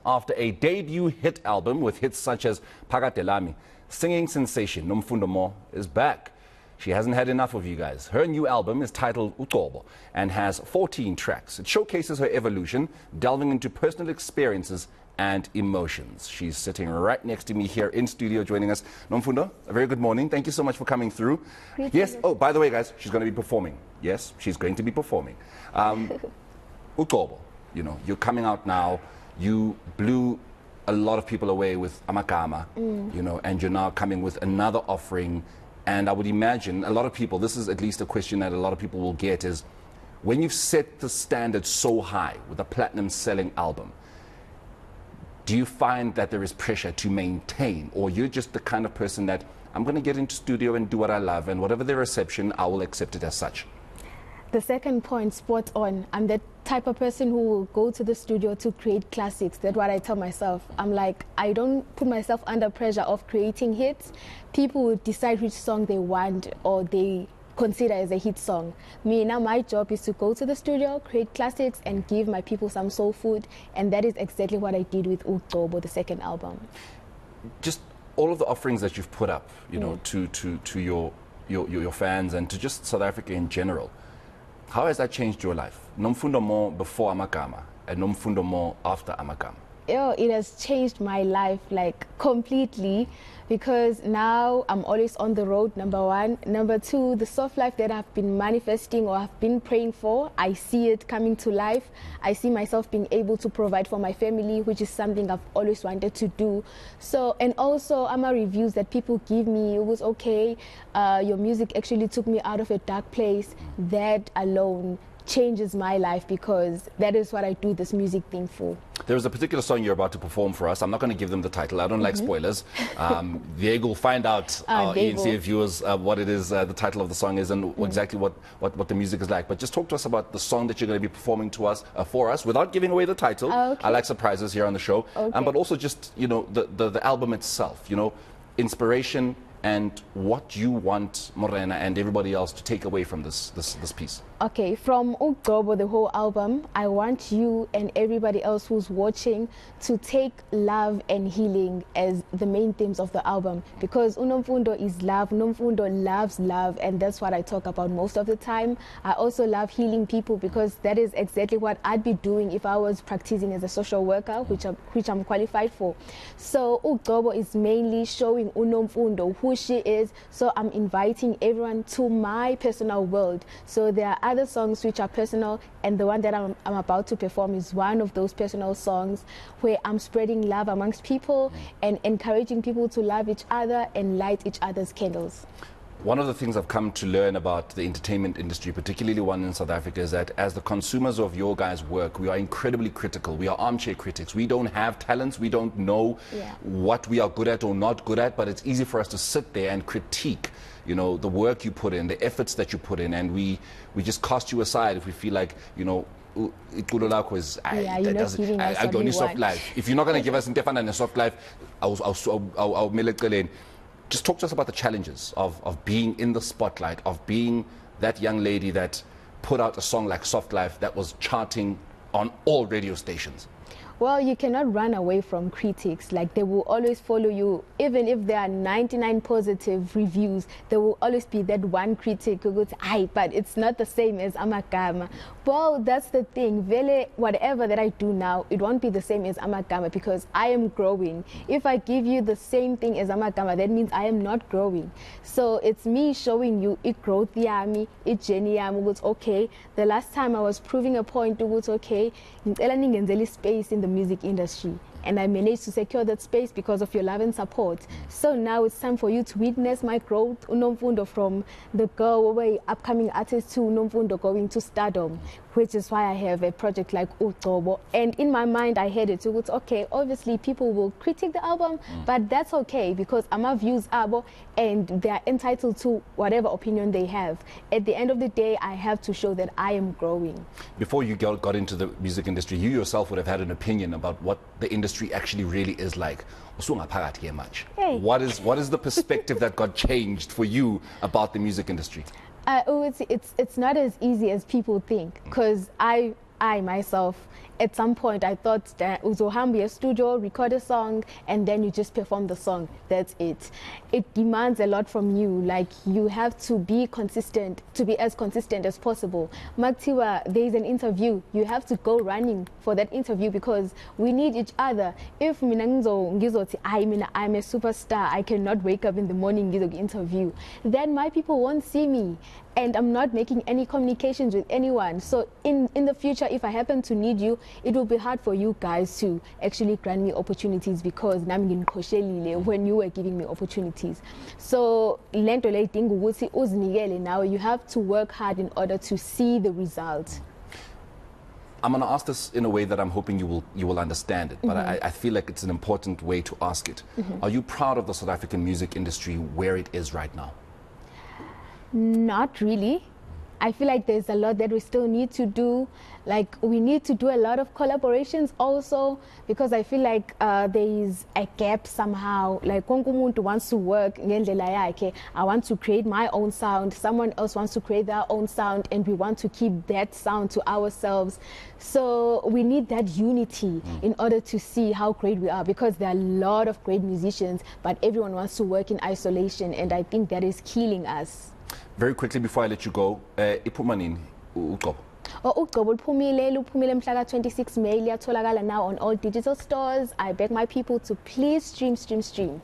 After a debut hit album with hits such as Phakade Lami, singing sensation Nomfundo Moh is back. She hasn't had enough of you guys. Her new album is titled Ugcobo and has 14 tracks. It showcases her evolution, delving into personal experiences and emotions. She's sitting right next to me here in studio joining us. Nomfundo, a very good morning. Thank you so much for coming through. Yes, oh, by the way, guys, she's going to be performing. Yes, she's going to be performing. Ugcobo, you know, you're coming out now. You blew a lot of people away with eNCA, you know, and you're now coming with another offering. And I would imagine a lot of people, this is at least a question that a lot of people will get, is when you've set the standard so high with a platinum selling album, do you find that there is pressure to maintain, or you're just the kind of person that I'm going to get into studio and do what I love, and whatever the reception, I will accept it as such? The second point, spot on. I'm the type of person who will go to the studio to create classics. That's what I tell myself. I'm like, I don't put myself under pressure of creating hits. People will decide which song they want or they consider as a hit song. Me, now my job is to go to the studio, create classics, and give my people some soul food. And that is exactly what I did with Ugcobo, the second album. Just all of the offerings that you've put up, you know, to your fans and to just South Africa in general. How has that changed your life? Nomfundo Moh before eNCA and Nomfundo Moh after eNCA. It has changed my life like completely, because now I'm always on the road, number one. Number two, the soft life that I've been manifesting or I've been praying for, I see it coming to life. I see myself being able to provide for my family, which is something I've always wanted to do. So, and also reviews that people give me, it was okay, your music actually took me out of a dark place. That alone changes my life, because that is what I do this music thing for. There is a particular song you're about to perform for us. I'm not going to give them the title. I don't like spoilers. They will find out, our eNCA viewers, what it is, the title of the song is, and exactly what the music is like. But just talk to us about the song that you're going to be performing to us, for us, without giving away the title. Okay. I like surprises here on the show. Okay. But also just, you know, the album itself, you know, inspiration and what you want Morena and everybody else to take away from this piece. Okay, from Ugcobo, the whole album, I want you and everybody else who's watching to take love and healing as the main themes of the album, because Nomfundo is love. Nomfundo loves love, and that's what I talk about most of the time. I also love healing people, because that is exactly what I'd be doing if I was practicing as a social worker, which I'm qualified for. So Ugcobo is mainly showing Nomfundo who she is. So I'm inviting everyone to my personal world. So there are other songs which are personal, and the one that I'm about to perform is one of those personal songs where I'm spreading love amongst people and encouraging people to love each other and light each other's candles. One of the things I've come to learn about the entertainment industry, particularly one in South Africa, is that as the consumers of your guys' work, we are incredibly critical. We are armchair critics. We don't have talents. We don't know what we are good at or not good at, but it's easy for us to sit there and critique, you know, the work you put in, the efforts that you put in, and we just cast you aside if we feel like, you know, I don't need soft life. If you're not going to give us a soft life, I'll just talk to us about the challenges of being in the spotlight, of being that young lady that put out a song like Soft Life that was charting on all radio stations. Well, you cannot run away from critics. Like, they will always follow you. Even if there are 99 positive reviews, there will always be that one critic who goes, "Aye, but it's not the same as eNCA." Well, that's the thing. Really, whatever that I do now, it won't be the same as eNCA, because I am growing. If I give you the same thing as eNCA, that means I am not growing. So it's me showing you it growth yami, it journey yami. It's okay. The last time I was proving a point, it was okay. Space in the music industry, and I managed to secure that space because of your love and support. So now it's time for you to witness my growth, Nomfundo, from the girl away upcoming artist to Nomfundo going to stardom, which is why I have a project like Ugcobo. And in my mind, I had it. So it's okay. Obviously, people will critique the album, but that's okay, because my views abo, and they are entitled to whatever opinion they have. At the end of the day, I have to show that I am growing. Before you got into the music industry, you yourself would have had an opinion about what the industry actually really is like. Hey. What is the perspective that got changed for you about the music industry? It's not as easy as people think, because I myself at some point I thought that uzohamba studio, record a song, and then you just perform the song. That's it. It demands a lot from you. Like, you have to be consistent, to be as consistent as possible. Maktiwa, there is an interview. You have to go running for that interview because we need each other. If I'm a superstar, I cannot wake up in the morning and interview, then my people won't see me. And I'm not making any communications with anyone. So in the future, if I happen to need you, it will be hard for you guys to actually grant me opportunities because when you were giving me opportunities. So now you have to work hard in order to see the result. I'm going to ask this in a way that I'm hoping you will understand it, but I feel like it's an important way to ask it. Are you proud of the South African music industry where it is right now? Not really. I feel like there's a lot that we still need to do. Like, we need to do a lot of collaborations also, because I feel like there is a gap somehow. Like, Konkumuntu wants to work, I want to create my own sound, someone else wants to create their own sound, and we want to keep that sound to ourselves. So we need that unity in order to see how great we are, because there are a lot of great musicians, but everyone wants to work in isolation, and I think that is killing us. Very quickly before I let you go, Ugcobo. Ugcobo luphumile mhla 26 May, liyatholakala now on all digital stores. I beg my people to please stream.